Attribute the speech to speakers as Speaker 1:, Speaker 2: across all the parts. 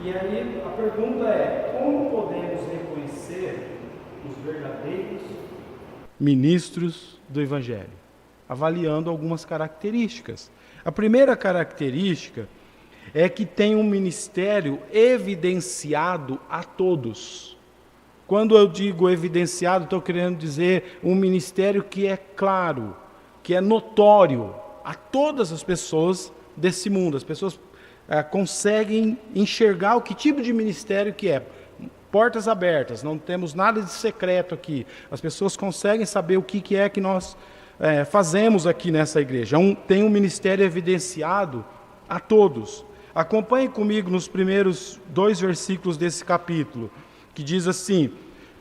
Speaker 1: E aí a pergunta é: como podemos reconhecer os verdadeiros ministros do Evangelho? Avaliando algumas características. A primeira característica é que tem um ministério evidenciado a todos. Quando eu digo evidenciado, estou querendo dizer um ministério que é claro, que é notório a todas as pessoas desse mundo. As pessoas conseguem enxergar o que tipo de ministério que é. Portas abertas, não temos nada de secreto aqui. As pessoas conseguem saber o que é que nós fazemos aqui nessa igreja. Tem um ministério evidenciado a todos. Acompanhe comigo nos primeiros 2 versículos desse capítulo, que diz assim: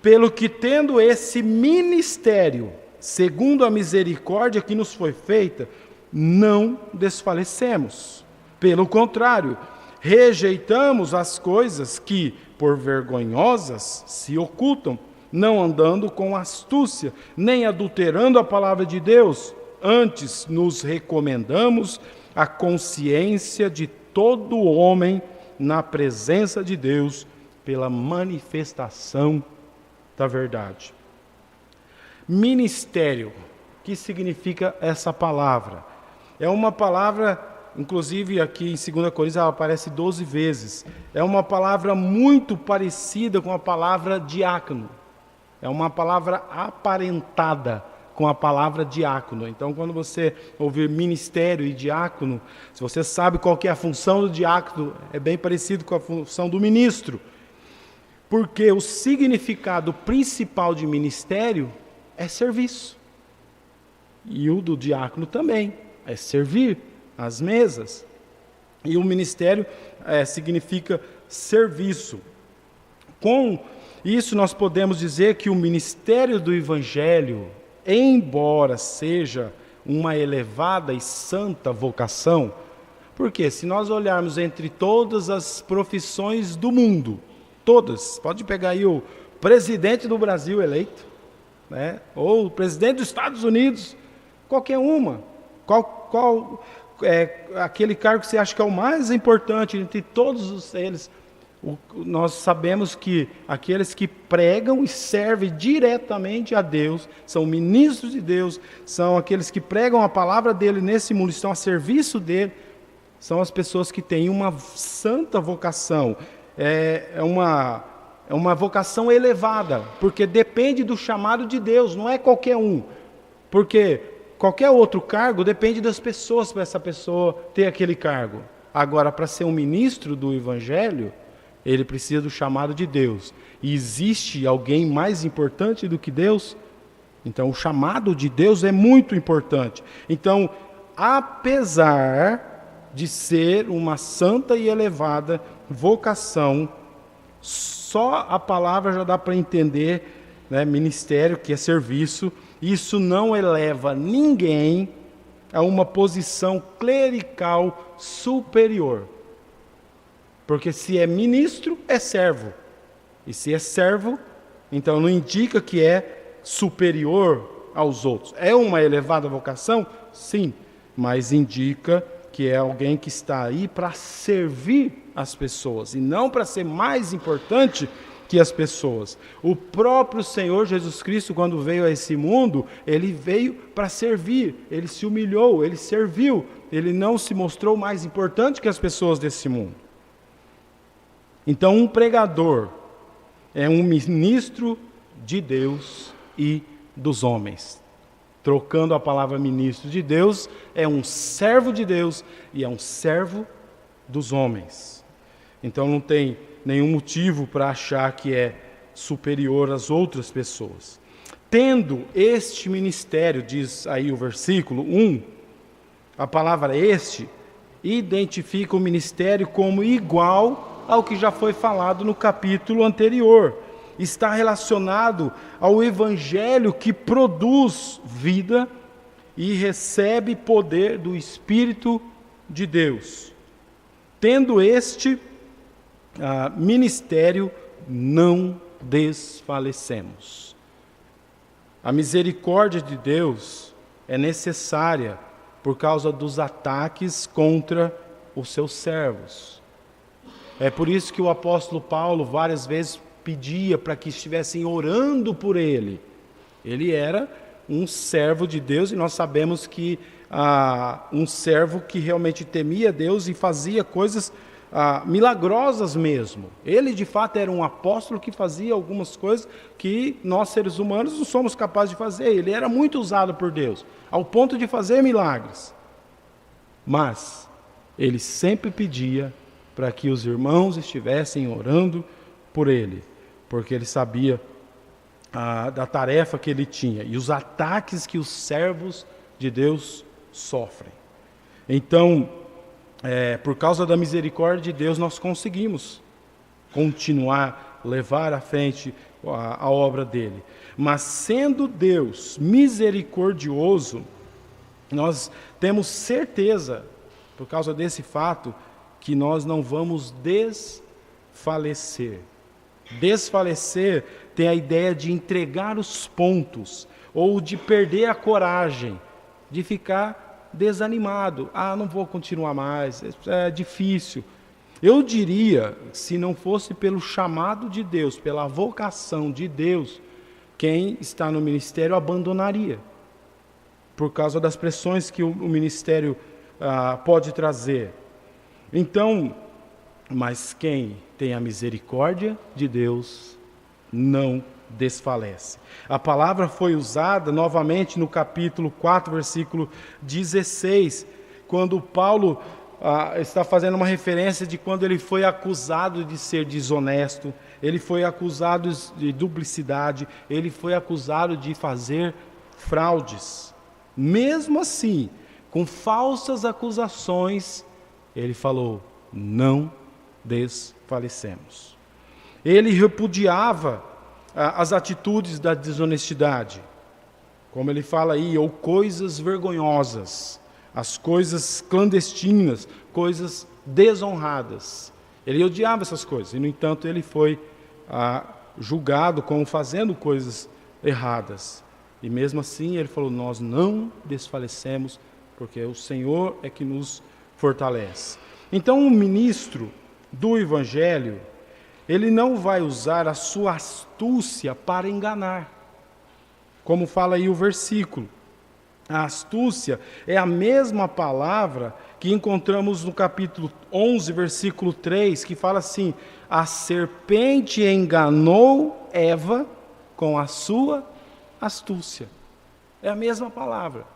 Speaker 1: pelo que tendo esse ministério, segundo a misericórdia que nos foi feita, não desfalecemos. Pelo contrário, rejeitamos as coisas que, por vergonhosas, se ocultam, não andando com astúcia, nem adulterando a palavra de Deus. Antes nos recomendamos a consciência de todo homem na presença de Deus pela manifestação da verdade. Ministério, o que significa essa palavra? É uma palavra, inclusive aqui em 2 Coríntios ela aparece 12 vezes. É uma palavra muito parecida com a palavra diácono. É uma palavra aparentada com a palavra diácono. Então, quando você ouvir ministério e diácono, se você sabe qual que é a função do diácono, é bem parecido com a função do ministro. Porque o significado principal de ministério é serviço. E o do diácono também, é servir às mesas. E o ministério significa serviço. Com isso nós podemos dizer que o ministério do Evangelho, embora seja uma elevada e santa vocação, porque se nós olharmos entre todas as profissões do mundo, todas, pode pegar aí o presidente do Brasil eleito, né? Ou o presidente dos Estados Unidos, qualquer uma, qual é aquele cargo que você acha que é o mais importante entre todos eles? Nós sabemos que aqueles que pregam e servem diretamente a Deus, são ministros de Deus, são aqueles que pregam a palavra dele nesse mundo, estão a serviço dele, são as pessoas que têm uma santa vocação. É uma vocação elevada, porque depende do chamado de Deus, não é qualquer um. Porque qualquer outro cargo depende das pessoas para essa pessoa ter aquele cargo. Agora, para ser um ministro do Evangelho, ele precisa do chamado de Deus. E existe alguém mais importante do que Deus? Então, o chamado de Deus é muito importante. Então, apesar de ser uma santa e elevada vocação, só a palavra já dá para entender, né, ministério, que é serviço. Isso não eleva ninguém a uma posição clerical superior. Porque se é ministro, é servo. E se é servo, então não indica que é superior aos outros. É uma elevada vocação? Sim, mas indica que é alguém que está aí para servir as pessoas e não para ser mais importante que as pessoas. O próprio Senhor Jesus Cristo, quando veio a esse mundo, ele veio para servir, ele se humilhou, ele serviu, ele não se mostrou mais importante que as pessoas desse mundo. Então, um pregador é um ministro de Deus e dos homens. Trocando a palavra ministro de Deus, é um servo de Deus e é um servo dos homens. Então, não tem nenhum motivo para achar que é superior às outras pessoas. Tendo este ministério, diz aí o versículo 1, a palavra este identifica o ministério como igual ao que já foi falado no capítulo anterior. Está relacionado ao Evangelho que produz vida e recebe poder do Espírito de Deus. Tendo este ministério, não desfalecemos. A misericórdia de Deus é necessária por causa dos ataques contra os seus servos. É por isso que o apóstolo Paulo várias vezes pedia para que estivessem orando por ele. Ele era um servo de Deus, e nós sabemos que um servo que realmente temia Deus e fazia coisas milagrosas mesmo. Ele de fato era um apóstolo que fazia algumas coisas que nós seres humanos não somos capazes de fazer. Ele era muito usado por Deus, ao ponto de fazer milagres. Mas ele sempre pedia para que os irmãos estivessem orando por ele, porque ele sabia da tarefa que ele tinha e os ataques que os servos de Deus sofrem. Então, por causa da misericórdia de Deus, nós conseguimos continuar, levar à frente a obra dele. Mas sendo Deus misericordioso, nós temos certeza, por causa desse fato, que nós não vamos desfalecer. Desfalecer tem a ideia de entregar os pontos, ou de perder a coragem, de ficar desanimado. Não vou continuar mais, é difícil. Eu diria, se não fosse pelo chamado de Deus, pela vocação de Deus, quem está no ministério abandonaria, por causa das pressões que o ministério pode trazer. Então, mas quem tem a misericórdia de Deus não desfalece. A palavra foi usada novamente no capítulo 4, versículo 16, quando Paulo está fazendo uma referência de quando ele foi acusado de ser desonesto, ele foi acusado de duplicidade, ele foi acusado de fazer fraudes. Mesmo assim, com falsas acusações, ele falou: não desfalecemos. Ele repudiava as atitudes da desonestidade, como ele fala aí, ou coisas vergonhosas, as coisas clandestinas, coisas desonradas. Ele odiava essas coisas, e no entanto ele foi julgado como fazendo coisas erradas. E mesmo assim ele falou: nós não desfalecemos, porque o Senhor é que nos fortalece. Então o ministro do Evangelho, ele não vai usar a sua astúcia para enganar, como fala aí o versículo. A astúcia é a mesma palavra que encontramos no capítulo 11, versículo 3, que fala assim: a serpente enganou Eva com a sua astúcia. É a mesma palavra.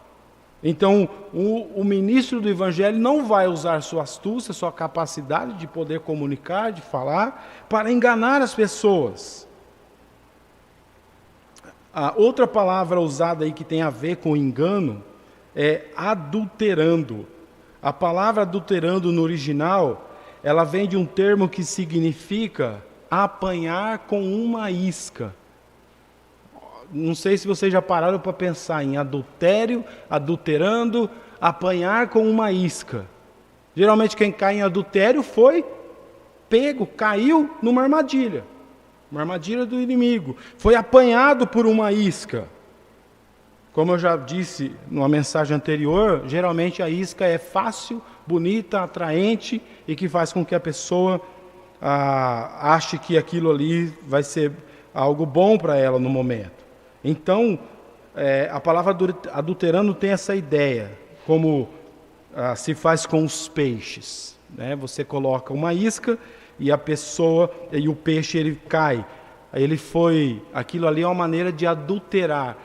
Speaker 1: Então, o ministro do Evangelho não vai usar sua astúcia, sua capacidade de poder comunicar, de falar, para enganar as pessoas. A outra palavra usada aí que tem a ver com engano é adulterando. A palavra adulterando no original, ela vem de um termo que significa apanhar com uma isca. Não sei se vocês já pararam para pensar em adultério, adulterando, apanhar com uma isca. Geralmente quem cai em adultério foi pego, caiu numa armadilha do inimigo, foi apanhado por uma isca. Como eu já disse numa mensagem anterior, geralmente a isca é fácil, bonita, atraente e que faz com que a pessoa ache que aquilo ali vai ser algo bom para ela no momento. Então, a palavra adulterando tem essa ideia, como se faz com os peixes, né? Você coloca uma isca e a pessoa, e o peixe ele cai. Aquilo ali é uma maneira de adulterar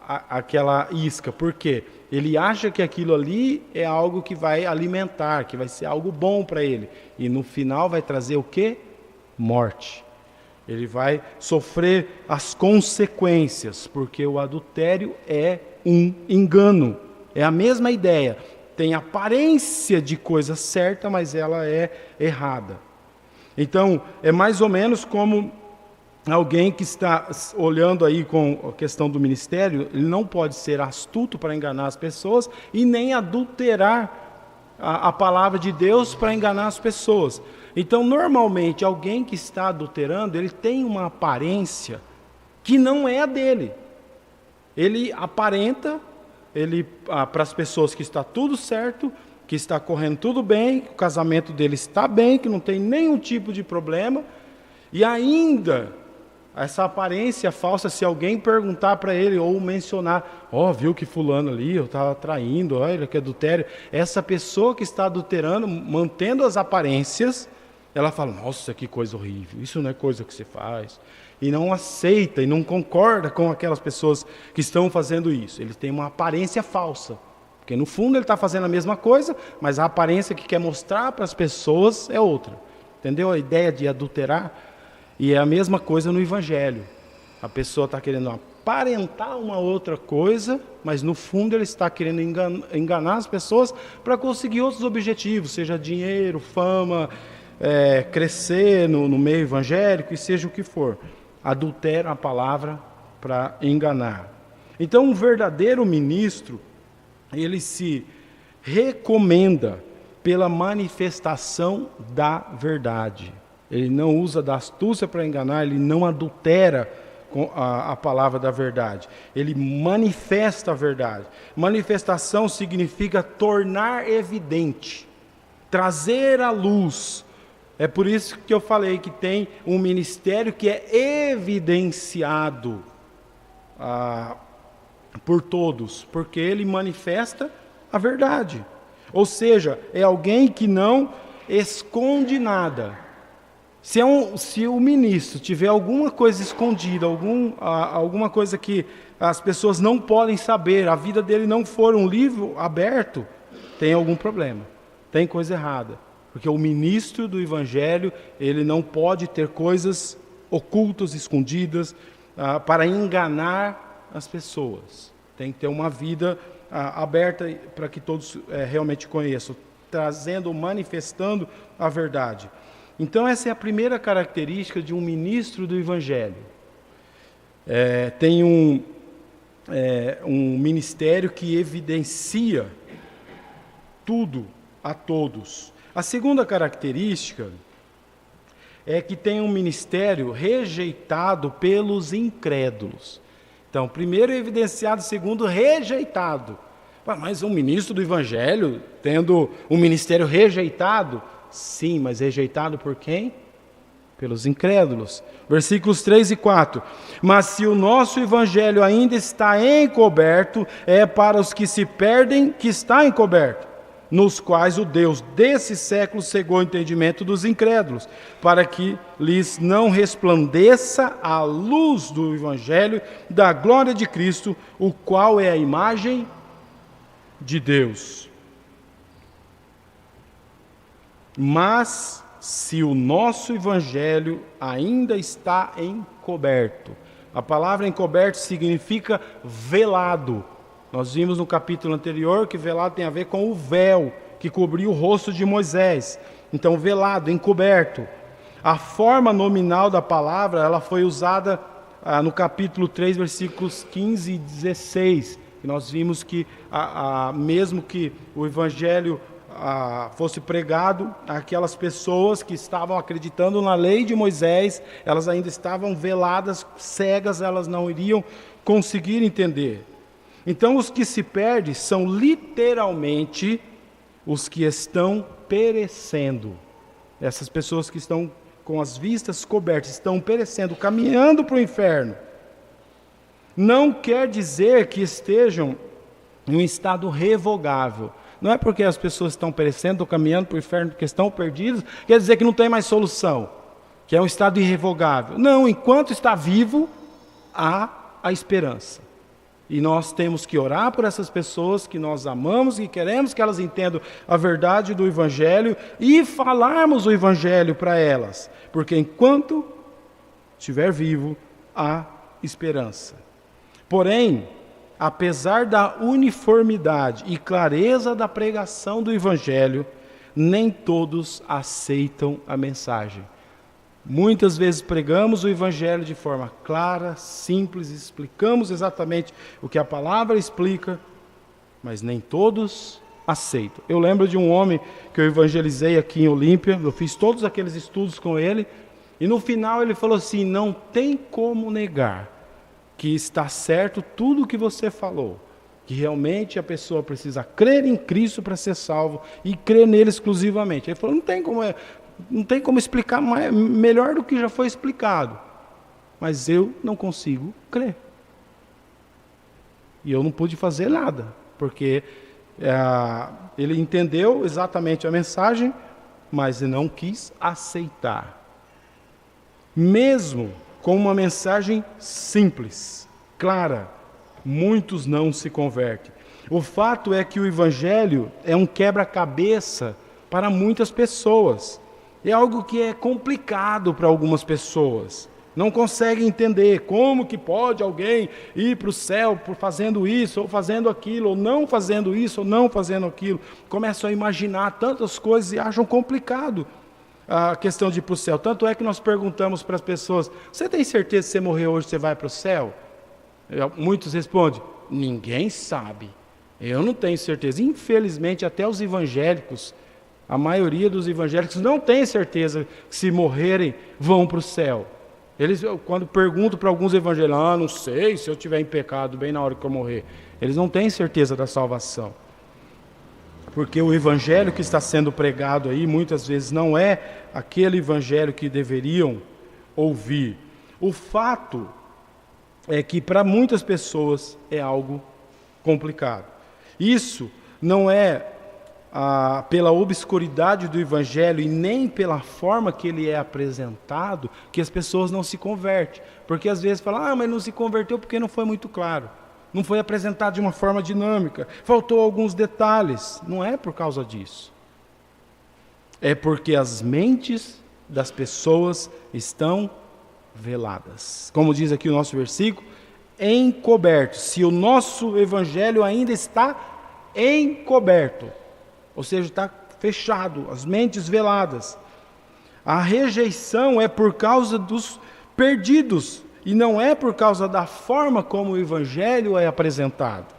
Speaker 1: aquela isca. Por quê? Ele acha que aquilo ali é algo que vai alimentar, que vai ser algo bom para ele. E no final vai trazer o quê? Morte. Ele vai sofrer as consequências, porque o adultério é um engano. É a mesma ideia. Tem aparência de coisa certa, mas ela é errada. Então, é mais ou menos como alguém que está olhando aí com a questão do ministério, ele não pode ser astuto para enganar as pessoas e nem adulterar a palavra de Deus para enganar as pessoas. Então, normalmente, alguém que está adulterando, ele tem uma aparência que não é a dele. Ele aparenta, para as pessoas que está tudo certo, que está correndo tudo bem, que o casamento dele está bem, que não tem nenhum tipo de problema, e ainda essa aparência falsa, se alguém perguntar para ele ou mencionar, viu que fulano ali, eu estava traindo, olha que adultério, essa pessoa que está adulterando, mantendo as aparências, ela fala, nossa, que coisa horrível, isso não é coisa que se faz, e não aceita e não concorda com aquelas pessoas que estão fazendo isso. Ele tem uma aparência falsa, porque no fundo ele está fazendo a mesma coisa, mas a aparência que quer mostrar para as pessoas é outra. Entendeu a ideia de adulterar? E é a mesma coisa no Evangelho. A pessoa está querendo aparentar uma outra coisa, mas no fundo ele está querendo enganar as pessoas para conseguir outros objetivos, seja dinheiro, fama, crescer no meio evangélico, e seja o que for. Adultera a palavra para enganar. Então, um verdadeiro ministro, ele se recomenda pela manifestação da verdade. Ele não usa da astúcia para enganar, ele não adultera com a palavra da verdade. Ele manifesta a verdade. Manifestação significa tornar evidente, trazer à luz. É por isso que eu falei que tem um ministério que é evidenciado por todos, porque ele manifesta a verdade. Ou seja, é alguém que não esconde nada. Se o ministro tiver alguma coisa escondida, alguma coisa que as pessoas não podem saber, a vida dele não for um livro aberto, tem algum problema, tem coisa errada. Porque o ministro do Evangelho, ele não pode ter coisas ocultas, escondidas, para enganar as pessoas. Tem que ter uma vida aberta para que todos realmente conheçam, trazendo, manifestando a verdade. Então essa é a primeira característica de um ministro do Evangelho. Tem um ministério que evidencia tudo a todos. A segunda característica é que tem um ministério rejeitado pelos incrédulos. Então, primeiro evidenciado, segundo rejeitado. Mas um ministro do Evangelho tendo um ministério rejeitado? Sim, mas rejeitado por quem? Pelos incrédulos. Versículos 3 e 4. Mas se o nosso Evangelho ainda está encoberto, é para os que se perdem que está encoberto, nos quais o Deus desse século cegou o entendimento dos incrédulos, para que lhes não resplandeça a luz do Evangelho da glória de Cristo, o qual é a imagem de Deus. Mas se o nosso Evangelho ainda está encoberto, a palavra encoberto significa velado. Nós vimos no capítulo anterior que velado tem a ver com o véu que cobriu o rosto de Moisés. Então, velado, encoberto. A forma nominal da palavra, ela foi usada no capítulo 3, versículos 15 e 16. Que nós vimos que, mesmo que o Evangelho fosse pregado, aquelas pessoas que estavam acreditando na lei de Moisés, elas ainda estavam veladas, cegas, elas não iriam conseguir entender. Então, os que se perdem são literalmente os que estão perecendo. Essas pessoas que estão com as vistas cobertas, estão perecendo, caminhando para o inferno. Não quer dizer que estejam em um estado revogável. Não é porque as pessoas estão perecendo ou caminhando para o inferno porque estão perdidas, quer dizer que não tem mais solução, que é um estado irrevogável. Não, enquanto está vivo, há a esperança. E nós temos que orar por essas pessoas que nós amamos e queremos que elas entendam a verdade do Evangelho e falarmos o Evangelho para elas, porque enquanto estiver vivo, há esperança. Porém, apesar da uniformidade e clareza da pregação do Evangelho, nem todos aceitam a mensagem. Muitas vezes pregamos o Evangelho de forma clara, simples, explicamos exatamente o que a palavra explica, mas nem todos aceitam. Eu lembro de um homem que eu evangelizei aqui em Olímpia, eu fiz todos aqueles estudos com ele, e no final ele falou assim: não tem como negar que está certo tudo o que você falou, que realmente a pessoa precisa crer em Cristo para ser salvo e crer nele exclusivamente. Ele falou, não tem como explicar melhor do que já foi explicado, mas eu não consigo crer. E eu não pude fazer nada, porque ele entendeu exatamente a mensagem, mas ele não quis aceitar. Mesmo com uma mensagem simples, clara, muitos não se convertem. O fato é que o Evangelho é um quebra-cabeça para muitas pessoas. É algo que é complicado para algumas pessoas. Não conseguem entender como que pode alguém ir para o céu por fazendo isso, ou fazendo aquilo, ou não fazendo isso, ou não fazendo aquilo. Começam a imaginar tantas coisas e acham complicado a questão de ir para o céu. Tanto é que nós perguntamos para as pessoas, você tem certeza que se você morrer hoje você vai para o céu? Muitos respondem, ninguém sabe. Eu não tenho certeza. Infelizmente, até os evangélicos, a maioria dos evangélicos não tem certeza que se morrerem vão para o céu. Eles, quando perguntam para alguns evangélicos, não sei se eu estiver em pecado bem na hora que eu morrer. Eles não têm certeza da salvação. Porque o evangelho que está sendo pregado aí, muitas vezes não é aquele evangelho que deveriam ouvir. O fato é que para muitas pessoas é algo complicado. Isso não é pela obscuridade do Evangelho e nem pela forma que ele é apresentado que as pessoas não se convertem. Porque às vezes falam, mas não se converteu porque não foi muito claro. Não foi apresentado de uma forma dinâmica. Faltou alguns detalhes. Não é por causa disso. É porque as mentes das pessoas estão veladas. Como diz aqui o nosso versículo, encoberto. Se o nosso evangelho ainda está encoberto, ou seja, está fechado, as mentes veladas. A rejeição é por causa dos perdidos, e não é por causa da forma como o evangelho é apresentado.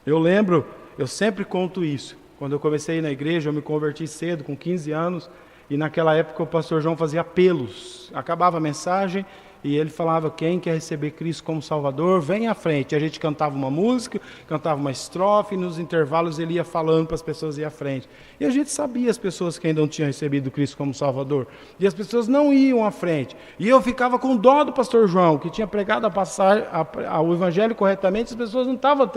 Speaker 1: Eu lembro, eu sempre conto isso, quando eu comecei a ir na igreja, eu me converti cedo, com 15 anos, e naquela época o pastor João fazia apelos, acabava a mensagem e ele falava, quem quer receber Cristo como Salvador, vem à frente. A gente cantava uma música, cantava uma estrofe, e nos intervalos ele ia falando para as pessoas ir à frente. E a gente sabia as pessoas que ainda não tinham recebido Cristo como Salvador, e as pessoas não iam à frente. E eu ficava com dó do pastor João, que tinha pregado o Evangelho corretamente, as pessoas não estavam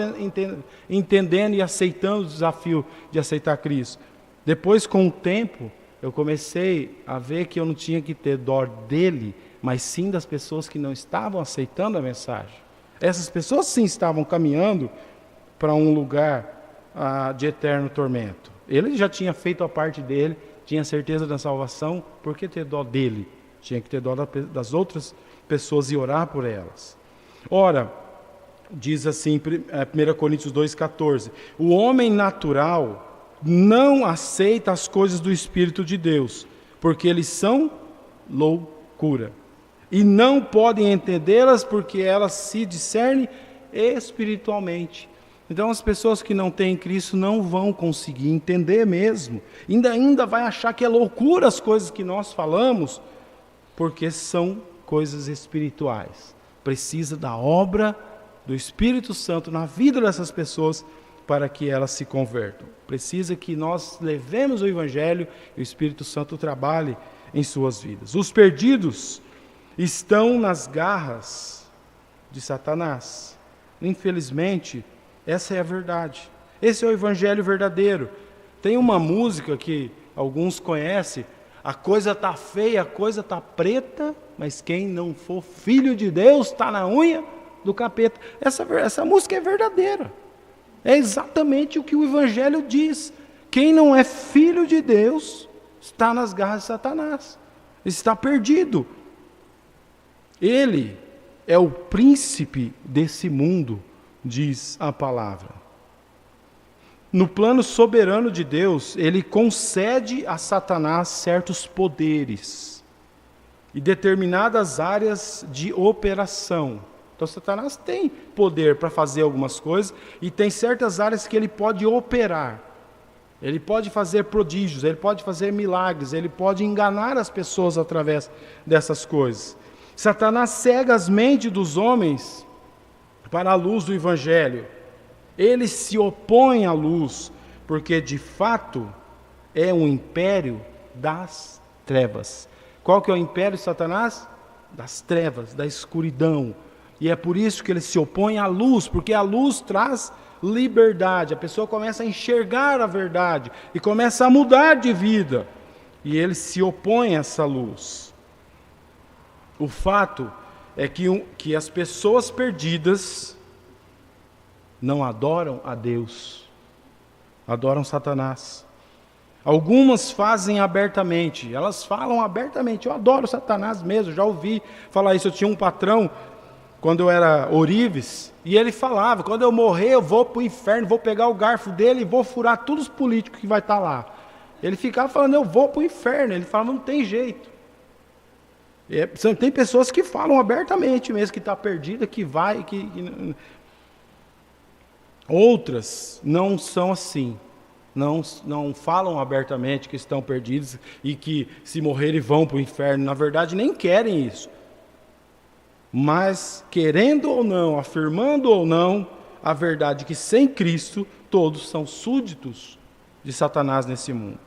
Speaker 1: entendendo e aceitando o desafio de aceitar Cristo. Depois, com o tempo, eu comecei a ver que eu não tinha que ter dó dele, mas sim das pessoas que não estavam aceitando a mensagem. Essas pessoas sim estavam caminhando para um lugar de eterno tormento. Ele já tinha feito a parte dele, tinha certeza da salvação, por que ter dó dele? Tinha que ter dó das outras pessoas e orar por elas. Ora, diz assim, 1 Coríntios 2,14, o homem natural não aceita as coisas do Espírito de Deus, porque eles são loucura. E não podem entendê-las porque elas se discernem espiritualmente. Então as pessoas que não têm Cristo não vão conseguir entender mesmo. Ainda vai achar que é loucura as coisas que nós falamos, porque são coisas espirituais. Precisa da obra do Espírito Santo na vida dessas pessoas para que elas se convertam. Precisa que nós levemos o Evangelho e o Espírito Santo trabalhe em suas vidas. Os perdidos estão nas garras de Satanás. Infelizmente, essa é a verdade. Esse é o evangelho verdadeiro. Tem uma música que alguns conhecem, a coisa está feia, a coisa está preta, mas quem não for filho de Deus está na unha do capeta. Essa música é verdadeira. É exatamente o que o evangelho diz. Quem não é filho de Deus está nas garras de Satanás. Está perdido. Ele é o príncipe desse mundo, diz a palavra. No plano soberano de Deus, ele concede a Satanás certos poderes e determinadas áreas de operação. Então, Satanás tem poder para fazer algumas coisas e tem certas áreas que ele pode operar. Ele pode fazer prodígios, ele pode fazer milagres, ele pode enganar as pessoas através dessas coisas. Satanás cega as mentes dos homens para a luz do Evangelho. Ele se opõe à luz, porque de fato é um império das trevas. Qual que é o império de Satanás? Das trevas, da escuridão. E é por isso que ele se opõe à luz, porque a luz traz liberdade. A pessoa começa a enxergar a verdade e começa a mudar de vida. E ele se opõe a essa luz. O fato é que as pessoas perdidas não adoram a Deus, adoram Satanás. Algumas fazem abertamente, elas falam abertamente, eu adoro Satanás mesmo, já ouvi falar isso. Eu tinha um patrão, quando eu era ourives, e ele falava, quando eu morrer eu vou para o inferno, vou pegar o garfo dele e vou furar todos os políticos que vai estar lá. Ele ficava falando, eu vou para o inferno, ele falava, não tem jeito. Tem pessoas que falam abertamente mesmo, que está perdida, que vai, Outras não são assim, não falam abertamente que estão perdidos e que se morrerem vão para o inferno. Na verdade, nem querem isso. Mas, querendo ou não, afirmando ou não, a verdade é que sem Cristo, todos são súditos de Satanás nesse mundo.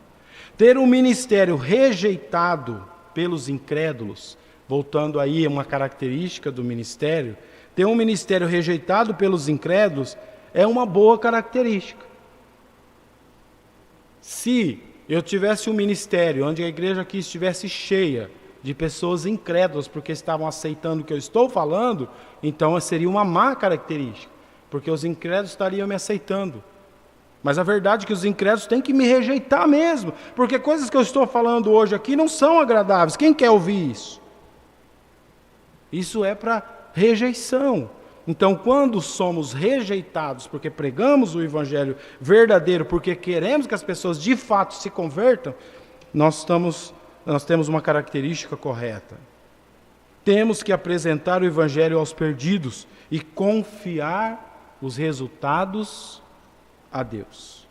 Speaker 1: Ter um ministério rejeitado pelos incrédulos, voltando aí a uma característica do ministério, ter um ministério rejeitado pelos incrédulos é uma boa característica. Se eu tivesse um ministério onde a igreja aqui estivesse cheia de pessoas incrédulas porque estavam aceitando o que eu estou falando, então seria uma má característica, porque os incrédulos estariam me aceitando. Mas a verdade é que os incrédulos têm que me rejeitar mesmo, porque coisas que eu estou falando hoje aqui não são agradáveis. Quem quer ouvir isso? Isso é para rejeição. Então, quando somos rejeitados porque pregamos o evangelho verdadeiro, porque queremos que as pessoas de fato se convertam, nós temos uma característica correta. Temos que apresentar o evangelho aos perdidos e confiar os resultados a Deus.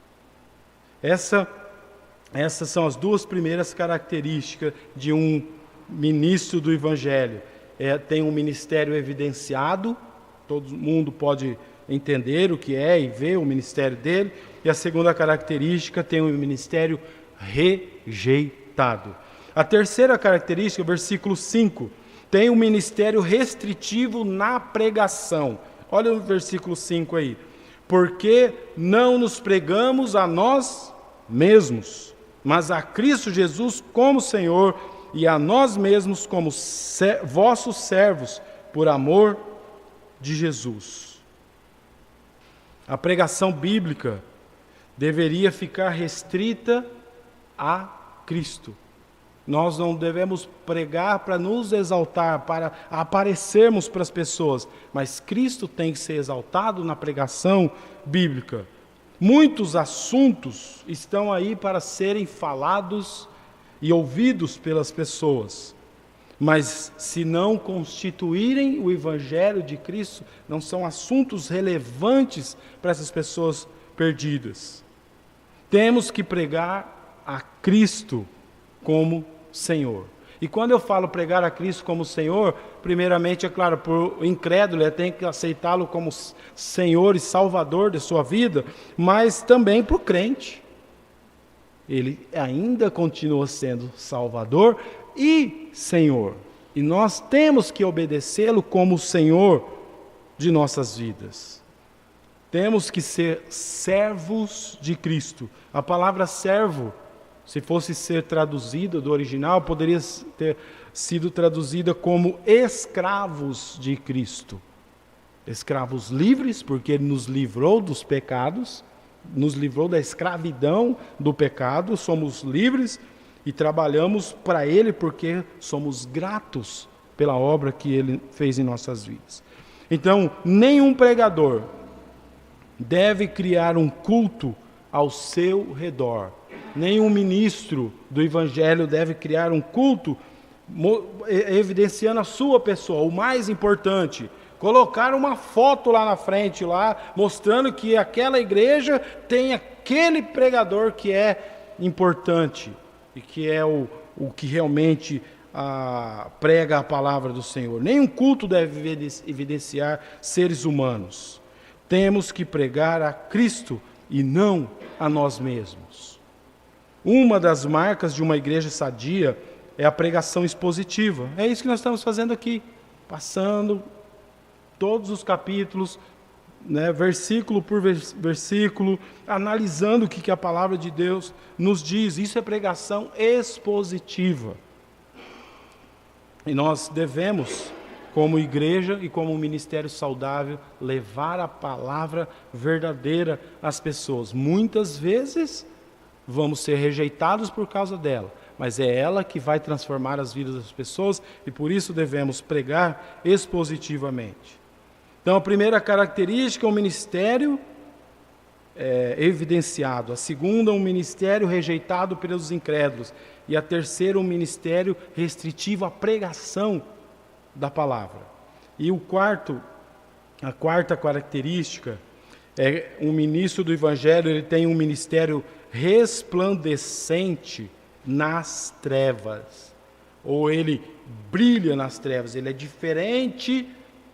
Speaker 1: Essas são as duas primeiras características de um ministro do evangelho. Tem um ministério evidenciado, todo mundo pode entender o que é e ver o ministério dele. E a segunda característica, tem um ministério rejeitado. A terceira característica, versículo 5, tem um ministério restritivo na pregação. Olha o versículo 5 aí. Porque não nos pregamos a nós mesmos, mas a Cristo Jesus como Senhor e a nós mesmos como vossos servos, por amor de Jesus. A pregação bíblica deveria ficar restrita a Cristo. Nós não devemos pregar para nos exaltar, para aparecermos para as pessoas, mas Cristo tem que ser exaltado na pregação bíblica. Muitos assuntos estão aí para serem falados e ouvidos pelas pessoas, mas se não constituírem o Evangelho de Cristo, não são assuntos relevantes para essas pessoas perdidas. Temos que pregar a Cristo como Senhor. E quando eu falo pregar a Cristo como Senhor, primeiramente, é claro, para o incrédulo, ele tem que aceitá-lo como Senhor e Salvador de sua vida, mas também para o crente. Ele ainda continua sendo Salvador e Senhor. E nós temos que obedecê-lo como Senhor de nossas vidas. Temos que ser servos de Cristo. A palavra servo, se fosse ser traduzida do original, poderia ter sido traduzida como escravos de Cristo. Escravos livres, porque Ele nos livrou dos pecados, nos livrou da escravidão do pecado, somos livres e trabalhamos para Ele porque somos gratos pela obra que Ele fez em nossas vidas. Então, nenhum pregador deve criar um culto ao seu redor. Nenhum ministro do Evangelho deve criar um culto evidenciando a sua pessoa. O mais importante, colocar uma foto lá na frente, lá, mostrando que aquela igreja tem aquele pregador que é importante e que é o que realmente prega a palavra do Senhor. Nenhum culto deve evidenciar seres humanos. Temos que pregar a Cristo e não a nós mesmos. Uma das marcas de uma igreja sadia é a pregação expositiva. É isso que nós estamos fazendo aqui, passando todos os capítulos, versículo por versículo, analisando o que a palavra de Deus nos diz. Isso é pregação expositiva. E nós devemos, como igreja e como ministério saudável, levar a palavra verdadeira às pessoas. Muitas vezes vamos ser rejeitados por causa dela, mas é ela que vai transformar as vidas das pessoas e por isso devemos pregar expositivamente. Então, a primeira característica é um ministério evidenciado. A segunda, um ministério rejeitado pelos incrédulos. E a terceira, um ministério restritivo à pregação da palavra. E a quarta característica é um ministro do Evangelho, ele tem um ministério resplandecente nas trevas. Ou ele brilha nas trevas, ele é diferente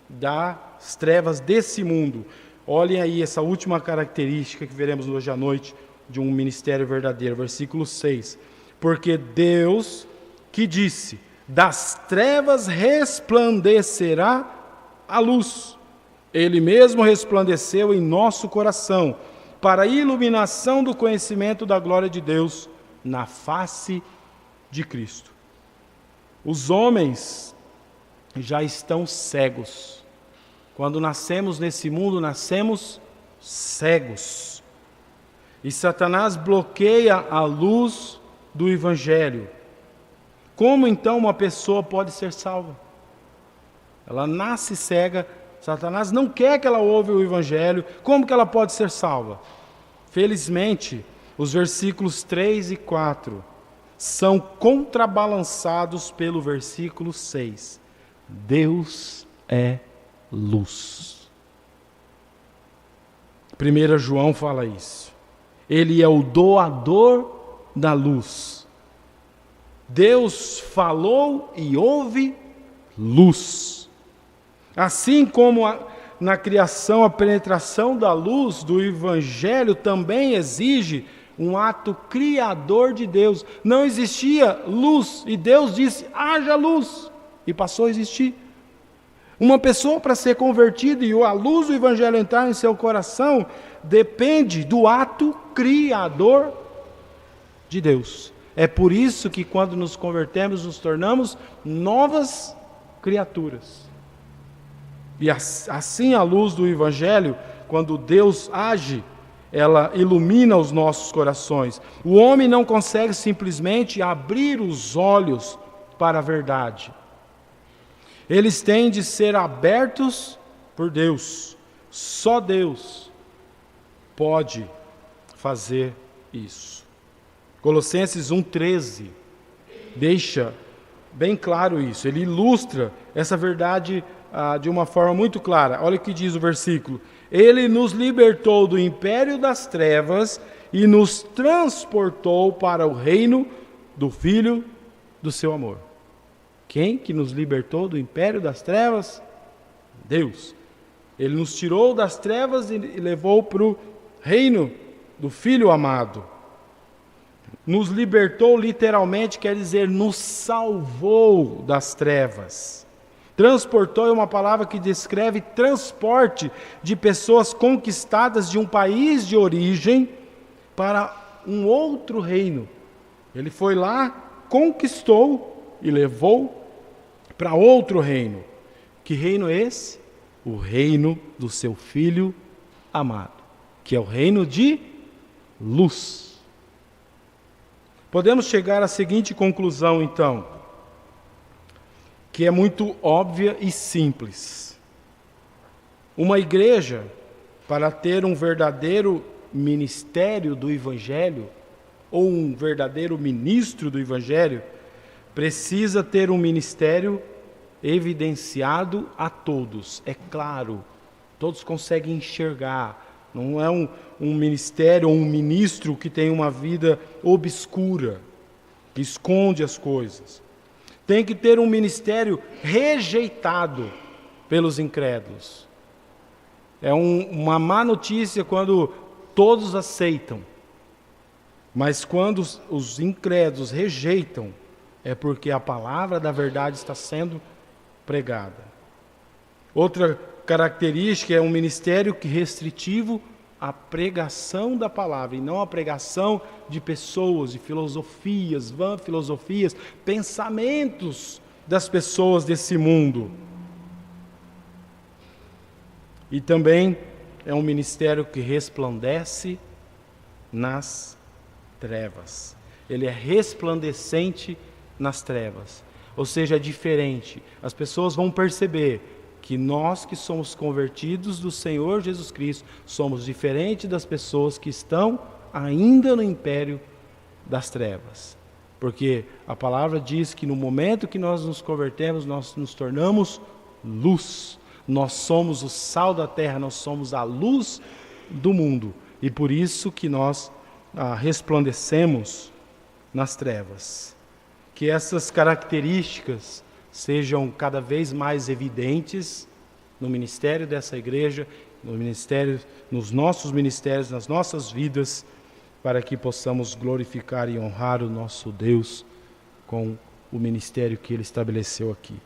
Speaker 1: das trevas desse mundo. Olhem aí essa última característica que veremos hoje à noite de um ministério verdadeiro, versículo 6. Porque Deus que disse, das trevas resplandecerá a luz. Ele mesmo resplandeceu em nosso coração, para a iluminação do conhecimento da glória de Deus na face de Cristo. Os homens já estão cegos. Quando nascemos nesse mundo, nascemos cegos. E Satanás bloqueia a luz do Evangelho. Como então uma pessoa pode ser salva? Ela nasce cega, Satanás não quer que ela ouve o Evangelho, como que ela pode ser salva? Felizmente, os versículos 3 e 4 são contrabalançados pelo versículo 6. Deus é luz. 1 João fala isso. Ele é o doador da luz. Deus falou e houve luz. Assim como na criação a penetração da luz do Evangelho também exige um ato criador de Deus. Não existia luz e Deus disse, haja luz, e passou a existir. Uma pessoa para ser convertida e a luz do Evangelho entrar em seu coração depende do ato criador de Deus. É por isso que quando nos convertemos, nos tornamos novas criaturas. E assim a luz do Evangelho, quando Deus age, ela ilumina os nossos corações. O homem não consegue simplesmente abrir os olhos para a verdade. Eles têm de ser abertos por Deus. Só Deus pode fazer isso. Colossenses 1,13 deixa bem claro isso. Ele ilustra essa verdade de uma forma muito clara. Olha o que diz o versículo. Ele nos libertou do império das trevas e nos transportou para o reino do Filho do seu amor. Quem que nos libertou do império das trevas? Deus. Ele nos tirou das trevas e levou para o reino do Filho amado. Nos libertou literalmente, quer dizer, nos salvou das trevas. Transportou é uma palavra que descreve transporte de pessoas conquistadas de um país de origem para um outro reino. Ele foi lá, conquistou e levou para outro reino. Que reino é esse? O reino do seu Filho amado, que é o reino de luz. Podemos chegar à seguinte conclusão, então, que é muito óbvia e simples. Uma igreja, para ter um verdadeiro ministério do Evangelho, ou um verdadeiro ministro do Evangelho, precisa ter um ministério evidenciado a todos. É claro, todos conseguem enxergar. Não é um ministério ou um ministro que tem uma vida obscura, que esconde as coisas. tem que ter um ministério rejeitado pelos incrédulos. É uma má notícia quando todos aceitam, mas quando os incrédulos rejeitam, é porque a palavra da verdade está sendo pregada. Outra característica é um ministério restritivo à pregação da palavra, e não à pregação de pessoas, de filosofias, vãs filosofias, pensamentos das pessoas desse mundo. E também é um ministério que resplandece nas trevas. Ele é resplandecente nas trevas. Ou seja, é diferente. As pessoas vão perceber que nós que somos convertidos do Senhor Jesus Cristo, somos diferentes das pessoas que estão ainda no império das trevas. Porque a palavra diz que no momento que nós nos convertemos, nós nos tornamos luz. Nós somos o sal da terra, nós somos a luz do mundo. E por isso que nós resplandecemos nas trevas. Que essas características sejam cada vez mais evidentes no ministério dessa igreja, nos nossos ministérios, nas nossas vidas, para que possamos glorificar e honrar o nosso Deus com o ministério que Ele estabeleceu aqui.